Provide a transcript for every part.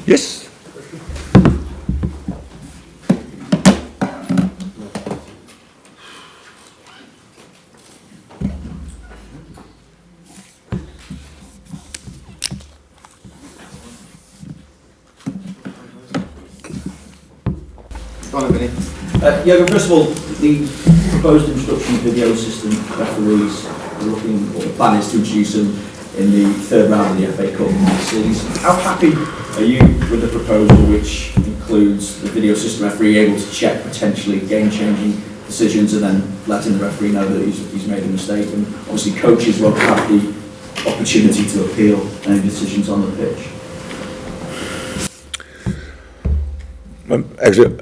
Yes. Jurgen, first of all, the proposed instruction video system referees are looking, or the plan is to introduce them in the third round of the FA Cup this season. How happy are you with the proposal, which includes the video system referee able to check potentially game-changing decisions and then letting the referee know that he's made a mistake? And obviously coaches won't have the opportunity to appeal any decisions on the pitch. Actually,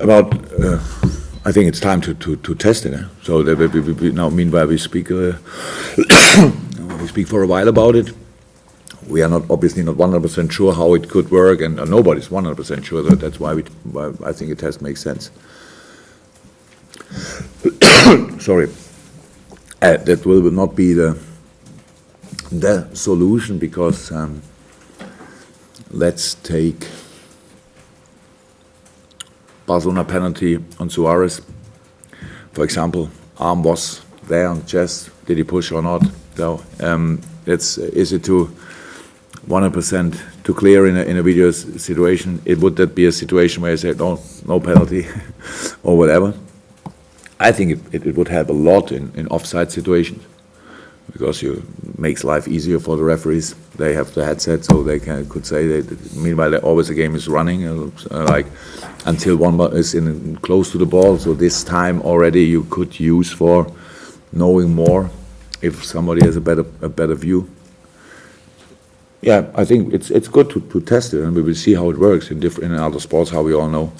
I think it's time to test it. So that we now, meanwhile, we speak we speak for a while about it. We are obviously not 100% sure how it could work, and nobody's 100% sure. That's why I think a test makes sense. Sorry, that will not be the solution, because let's take Barcelona penalty on Suarez, for example. Arm was there on chest. Did he push or not? So is it to 100% to clear in a video situation? Would that be a situation where you say no penalty or whatever? I think it would help a lot in offside situations, because it makes life easier for the referees. They have the headset, so they could say that meanwhile always the game is running, like until one is in close to the ball. So this time already you could use for knowing more if somebody has a better view. Yeah, I think it's good to test it, and we will see how it works in other sports. How we all know,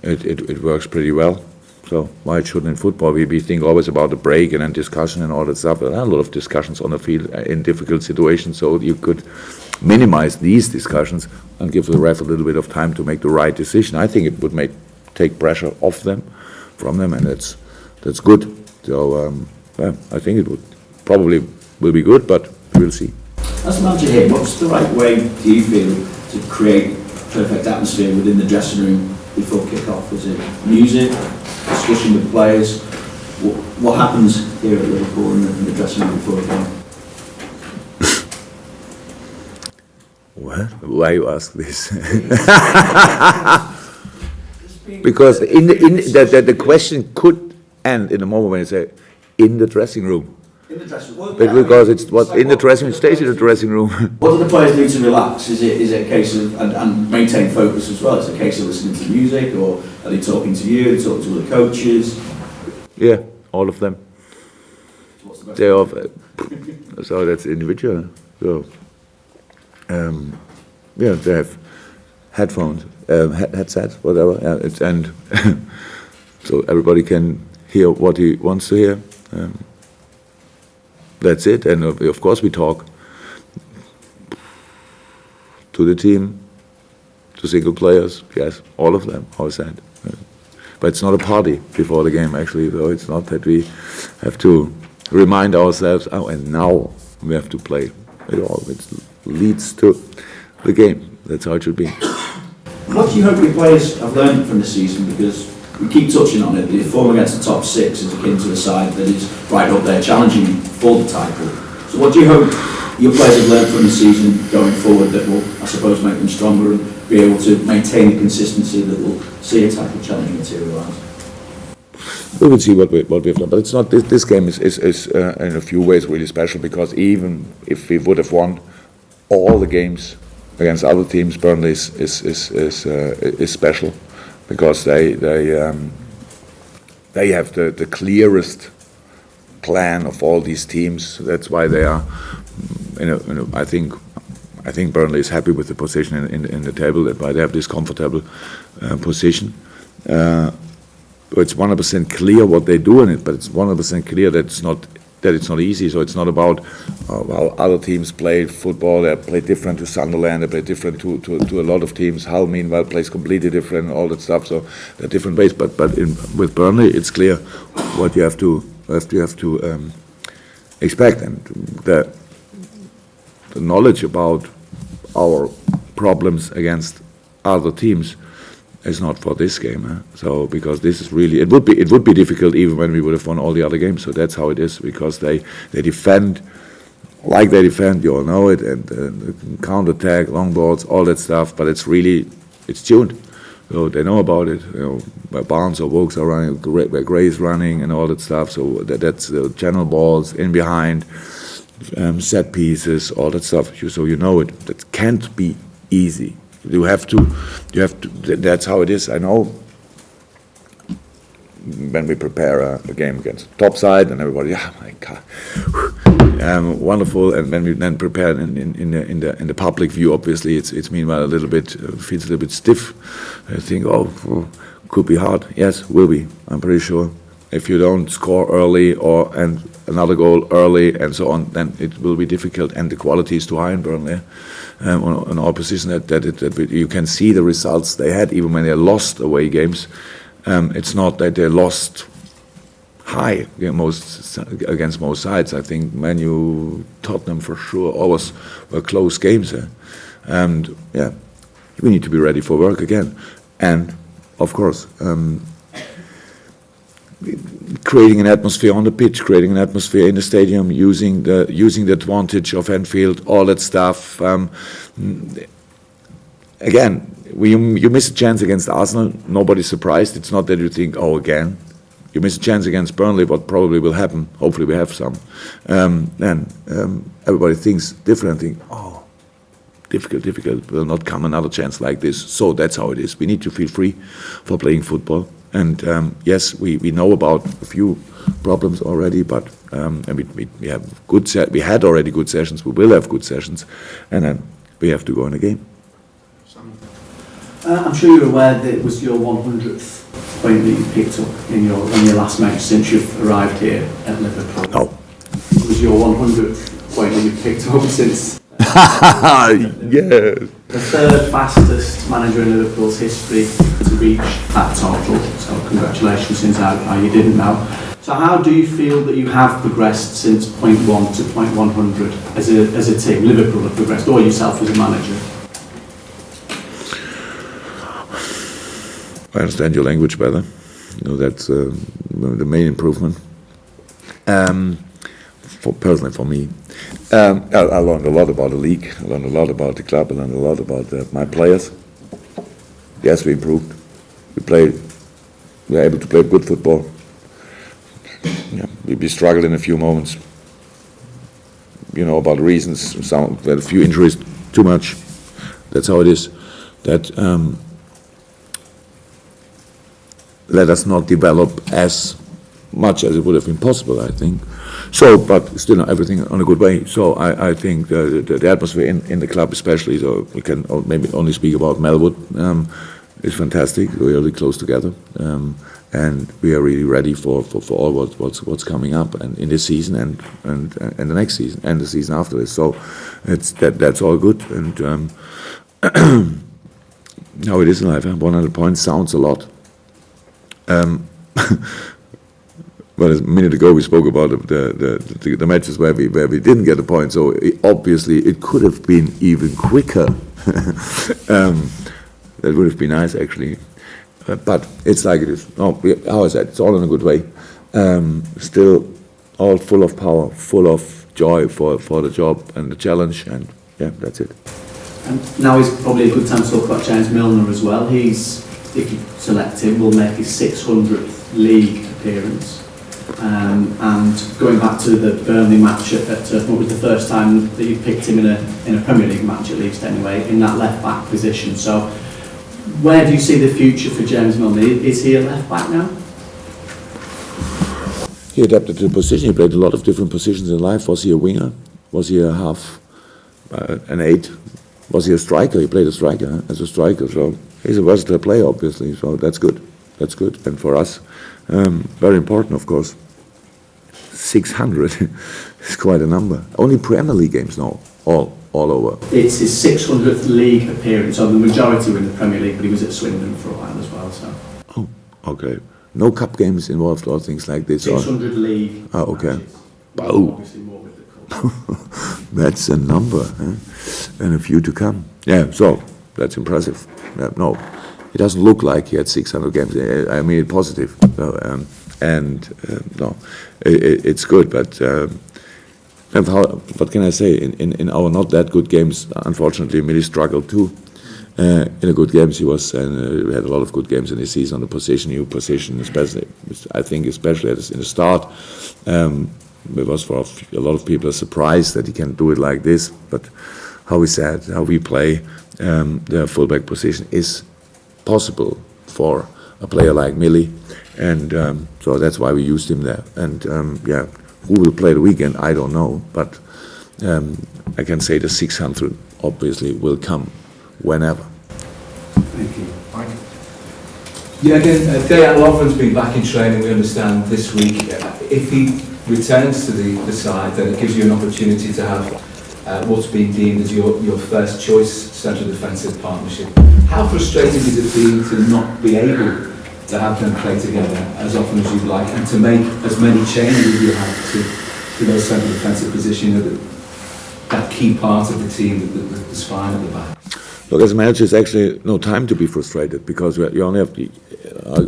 it works pretty well. So why it shouldn't in football? We think always about the break and then discussion and all that stuff. There are a lot of discussions on the field in difficult situations, so you could minimize these discussions and give the ref a little bit of time to make the right decision. I think it would take pressure off them, from them, and that's good. So yeah, I think it probably will be good, but we'll see. As a manager here, what's the right way, do you feel, to create perfect atmosphere within the dressing room before kick-off? Is it music, discussion with players? What happens here at Liverpool in the dressing room before a game? What? Why you ask this? Because the question could end in the moment when you say in the dressing room. In the dressing room. Well, but because it's what in the dressing room stays in the dressing room. What do the players do to relax? Is it a case of and maintain focus as well? Is it a case of listening to music, or are they talking to you? Are they talking to other coaches? Yeah, all of them. So what's the best? They all, so that's individual. So yeah, they have headphones, headsets, whatever. Yeah, and so everybody can hear what he wants to hear. That's it, and of course we talk to the team, to single players, yes, all of them, all said. But it's not a party before the game, actually, though. It's not that we have to remind ourselves, oh, and now we have to play it all. It leads to the game. That's how it should be. What do you hope your players have learned from this season? Because we keep touching on it. The form against the top six is akin to a side that is right up there challenging for the title. So what do you hope your players have learned from the season going forward that will, I suppose, make them stronger and be able to maintain the consistency that will see a title challenge materialise? We will see what we have done, but it's not. This game is in a few ways really special, because even if we would have won all the games against other teams, Burnley is special, because they have the clearest plan of all these teams. That's why they are. I think Burnley is happy with the position in the table. That's why they have this comfortable position. It's 100% clear what they do in it, but it's 100% clear that it's not easy. So it's not about how other teams play football. They play different to Sunderland. They play different to a lot of teams. Hull, meanwhile, plays completely different, all that stuff. So there are different ways. But with Burnley, it's clear what you have to expect, and the knowledge about our problems against other teams, is not for this game. So because this is really, it would be difficult even when we would have won all the other games. So that's how it is, because they defend like they defend. You all know it, and counter attack, long balls, all that stuff. But it's tuned. So they know about it. Where Barnes or Vokes are running, where Gray is running, and all that stuff. So that's the channel balls in behind, set pieces, all that stuff. So you know it. That can't be easy. You have to. That's how it is. I know. When we prepare a game against top side, and everybody, my God, wonderful. And when we then prepare in the public view, obviously it's meanwhile a little bit feels a little bit stiff. I think, could be hard. Yes, will be. I'm pretty sure. If you don't score early and another goal early and so on, then it will be difficult. And the quality is too high in Burnley on our position that you can see the results they had even when they lost away games. It's not that they lost high against most sides. I think Man U, Tottenham for sure always were close games. And yeah, we need to be ready for work again. And of course, creating an atmosphere on the pitch, creating an atmosphere in the stadium, using the advantage of Anfield, all that stuff. Again, you miss a chance against Arsenal, nobody's surprised. It's not that you think, again. You miss a chance against Burnley, what probably will happen. Hopefully we have some. And everybody thinks different, difficult, will not come another chance like this. So that's how it is. We need to feel free for playing football. And yes, we know about a few problems already, but and we have we had already good sessions, we will have good sessions, and then we have to go in a game. I'm sure you're aware that it was your 100th point that you picked up on your last match since you've arrived here at Liverpool. No. It was your 100th point that you picked up since... Yeah. The third fastest manager in Liverpool's history to reach that total. So congratulations, since how you didn't know. So how do you feel that you have progressed since point 1 to point 100 as a team? Liverpool have progressed, or yourself as a manager? I understand your language better. That's the main improvement. Personally, for me, I learned a lot about the league. I learned a lot about the club. I learned a lot about my players. Yes, we improved. We were able to play good football. Yeah, we struggled in a few moments. About reasons. We had a few injuries, too much. That's how it is. That let us not develop as much as it would have been possible, I think. So, but still everything on a good way. So I think the atmosphere in the club especially, so we can maybe only speak about Melwood, is fantastic. We're really close together. And we are really ready for all what's coming up, and in this season and the next season and the season after this. So that's all good. And how it is in life. 100 points sounds a lot. Well, a minute ago we spoke about the matches where we didn't get a point. So obviously it could have been even quicker. That would have been nice, actually. But it's like it is. No, how is that? It's all in a good way. Still, all full of power, full of joy for the job and the challenge, and yeah, that's it. And now is probably a good time to talk about James Milner as well. He's, if you select him, will make his 600th league appearance. And going back to the Burnley match at Turf Moor, was the first time that you picked him in a Premier League match, at least anyway, in that left back position. So, where do you see the future for James Milner? Is he a left back now? He adapted to the position. He played a lot of different positions in life. Was he a winger? Was he a half, an 8? Was he a striker? He played a striker as a striker. So he's a versatile player, obviously. So that's good. That's good. And for us, very important, of course. 600 is quite a number. Only Premier League games now, all over. It's his 600th league appearance. So the majority were in the Premier League, but he was at Swindon for a while as well. So. Oh, okay. No cup games involved or things like this. 600 league. Oh, okay. Wow. Obviously more with the cup. That's a number, and a few to come. Yeah, so that's impressive. no, it doesn't look like he had 600 games. I mean it positive. So, no, it's good, but. What can I say? In our not that good games, unfortunately, Millie struggled too. In the good games, he was, and we had a lot of good games in the season on the position, new position, especially. I think, especially in the start, it was for a lot of people a surprise that he can do it like this. But how we said, how we play, the fullback position is possible for a player like Millie, and so that's why we used him there. And who will play the weekend? I don't know, but I can say the 600 obviously will come whenever. Thank you. Yeah, again, Dejan Lovren's been back in training, we understand, this week. If he returns to the side, then it gives you an opportunity to have what's been deemed as your first choice central defensive partnership. How frustrating is it been to not be able to have them play together as often as you'd like, and to make as many changes as you have to those central defensive positions, that key part of the team, the spine at the back? Look, as a manager, it's actually no time to be frustrated, because you only have to,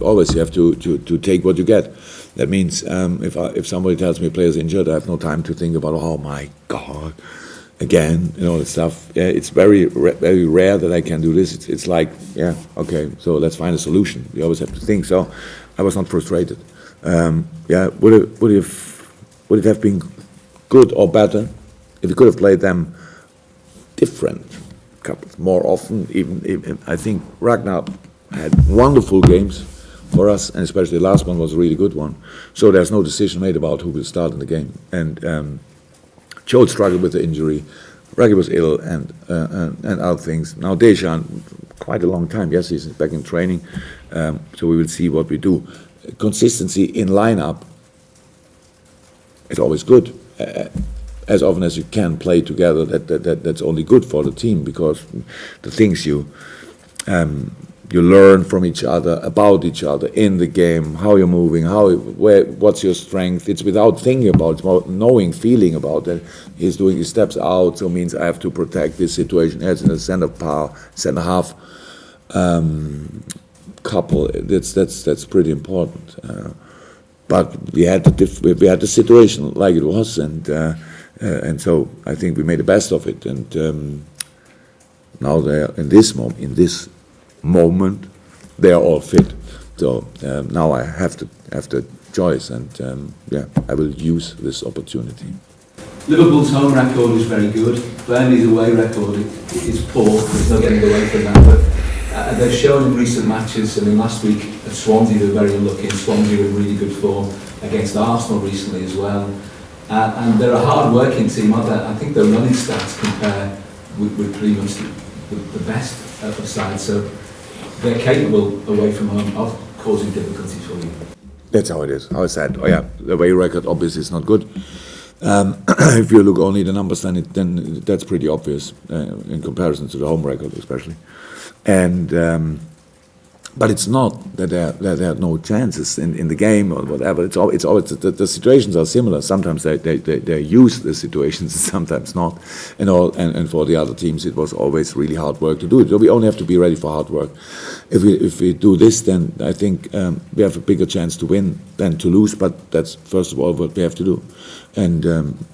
always you have to take what you get. That means if somebody tells me a player's injured, I have no time to think about, oh my God, again, that stuff. Yeah, it's very rare that I can do this. It's like, yeah, okay, so let's find a solution. You always have to think. So I was not frustrated. Would it have been good or better if we could have played them different, couples more often? Even I think Ragnar had wonderful games for us, and especially the last one was a really good one. So there's no decision made about who will start in the game. And Joel struggled with the injury. Raggy was ill, and other things. Now Dejan, quite a long time. Yes, he's back in training. So we will see what we do. Consistency in lineup is always good. As often as you can play together, that's only good for the team, because the things you learn from each other, about each other in the game, how you're moving, what's your strength. It's without thinking about it, it's about knowing, feeling about it. He's doing his steps out, so it means I have to protect this situation. As in the center half couple, that's pretty important. But we had the situation like it was, and so I think we made the best of it. And now they're in this moment, they are all fit. So now I have the choice, and I will use this opportunity. Liverpool's home record is very good. Burnley's away record is poor. There's no getting away from that. But they've shown in recent matches. I mean, last week at Swansea they were very unlucky, and Swansea were in really good form against Arsenal recently as well. And they're a hard-working team, aren't they? I think their running stats compare with pretty much the best of sides. So they're capable away from home of causing difficulty for you. That's how it is. How I said, the away record obviously is not good. If you look only at the numbers, then that's pretty obvious in comparison to the home record, especially. And but it's not that there are no chances in the game or whatever. It's always the situations are similar. Sometimes they use the situations, sometimes not. And for the other teams, it was always really hard work to do it. So we only have to be ready for hard work. If we do this, then I think we have a bigger chance to win than to lose. But that's first of all what we have to do. And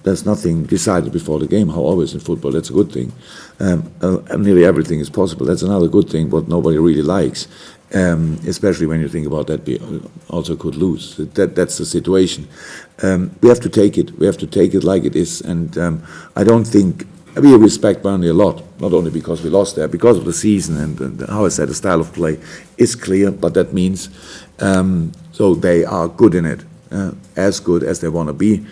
there's nothing decided before the game. How always in football, that's a good thing. Nearly everything is possible. That's another good thing. What nobody really likes. Especially when you think about that, we also could lose. That's the situation. We have to take it. We have to take it like it is. And I don't think we respect Burnley a lot, not only because we lost there, because of the season and how I said, the style of play is clear. But that means so they are good in it, as good as they want to be.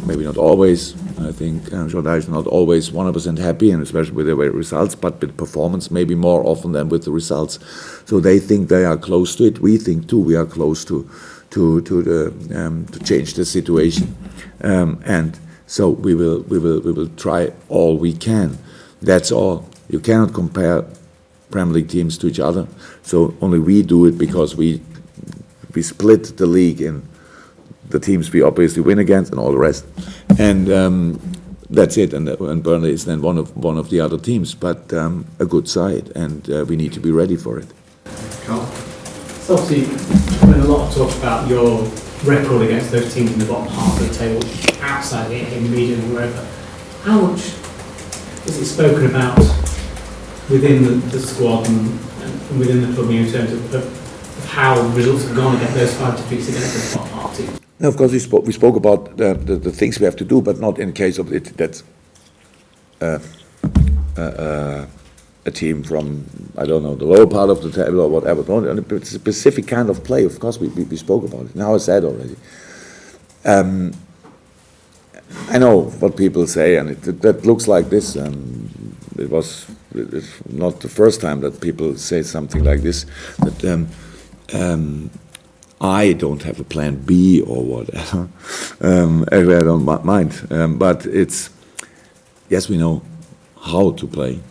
Maybe not always. I think Jordan is not always 100% happy, and especially with their results, but with performance maybe more often than with the results. So they think they are close to it. We think too we are close to change the situation, and so we will try all we can. That's all. You cannot compare Premier League teams to each other. So only we do it because we split the league in the teams we obviously win against and all the rest. And that's it. And Burnley is then one of the other teams, but a good side, and we need to be ready for it. Carl? So obviously, there's been a lot of talk about your record against those teams in the bottom half of the table, outside it, in media and wherever. How much is it spoken about within the squad and within the club in terms of how results have gone against those 5 defeats against the bottom half team? Now, of course, we spoke about the things we have to do, but not in case of it. That's a team from, I don't know, the lower part of the table or whatever. It's a specific kind of play. Of course, we spoke about it. Now I said already. I know what people say, and that looks like this. It's not the first time that people say something like this. That I don't have a plan B or whatever. Actually, I don't mind. But it's, yes, we know how to play.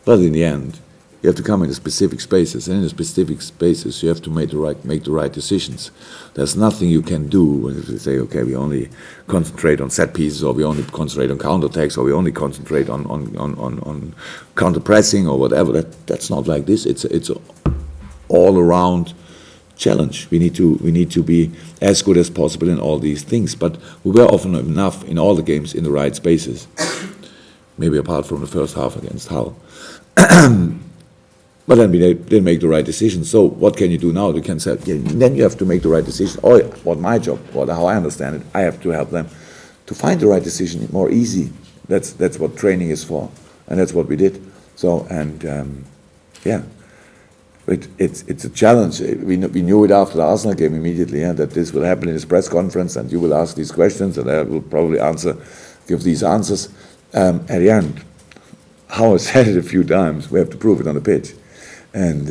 But in the end, you have to come into specific spaces, and in the specific spaces, you have to make the right decisions. There's nothing you can do when you say, okay, we only concentrate on set pieces, or we only concentrate on counterattacks, or we only concentrate on counter pressing, or whatever. That's not like this. It's a all around challenge. We need to be as good as possible in all these things. But we were often enough in all the games in the right spaces. Maybe apart from the first half against Hull. But then we didn't make the right decision. So what can you do now? You can say, yeah, then you have to make the right decision. Or what my job, how I understand it, I have to help them to find the right decision more easy. That's what training is for, and that's what we did. So yeah, it's a challenge. We knew it after the Arsenal game immediately, that this will happen in this press conference, and you will ask these questions, and I will probably give these answers. At the end, how I said it a few times, we have to prove it on the pitch. And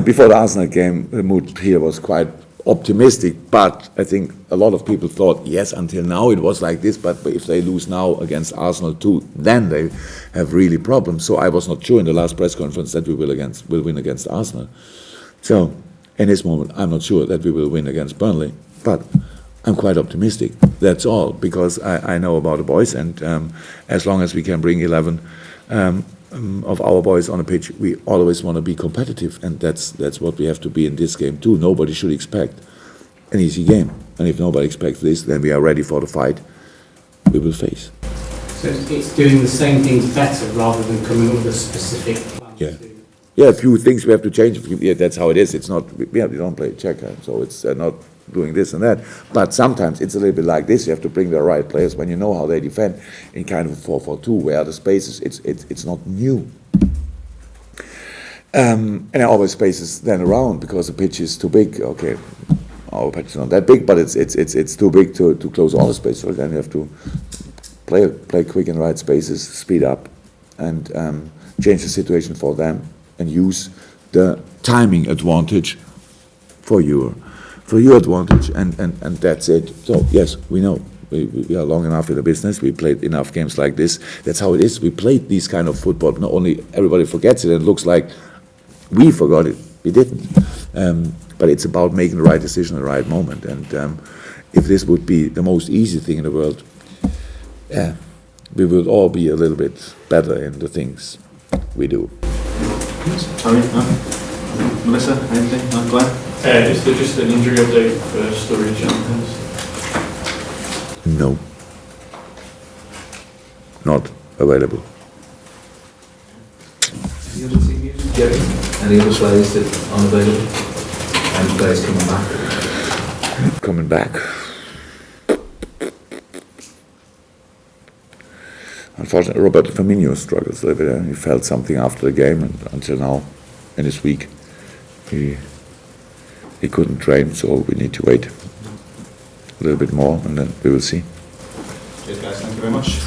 before the Arsenal game, the mood here was quite optimistic, but I think a lot of people thought, yes, until now it was like this, but if they lose now against Arsenal too, then they have really problems. So I was not sure in the last press conference that we will win against Arsenal. So in this moment, I'm not sure that we will win against Burnley, but I'm quite optimistic. That's all, because I know about the boys, and as long as we can bring 11 of our boys on the pitch, we always want to be competitive, and that's what we have to be in this game too. Nobody should expect an easy game, and if nobody expects this, then we are ready for the fight we will face. So it's doing the same things better rather than coming up with a specific plan. Yeah, a few things we have to change. Yeah, that's how it is. It's not, we don't play checker, so it's not doing this and that. But sometimes it's a little bit like this. You have to bring the right players when you know how they defend in kind of a 4-4-2, where the spaces, it's not new. And there are always spaces then around because the pitch is too big. Okay, our pitch is not that big, but it's too big to close all the space. So then you have to play quick in the right spaces, speed up, and change the situation for them, and use the timing advantage for your advantage, and that's it. So yes, we know we are long enough in the business. We played enough games like this. That's how it is. We played this kind of football. Not only everybody forgets it, and it looks like we forgot it. We didn't. But it's about making the right decision at the right moment. And if this would be the most easy thing in the world, we would all be a little bit better in the things we do. Sorry, Melissa, anything? No, Glenn? Just an injury update for Sturridge and No. Not available. Any other team news? Jerry? Any other players that aren't available? Any players coming back? Coming back. Unfortunately, Roberto Firmino struggles a little bit. He felt something after the game, and until now, in this week, he couldn't train, so we need to wait a little bit more, and then we will see. Cheers, guys. Thank you very much.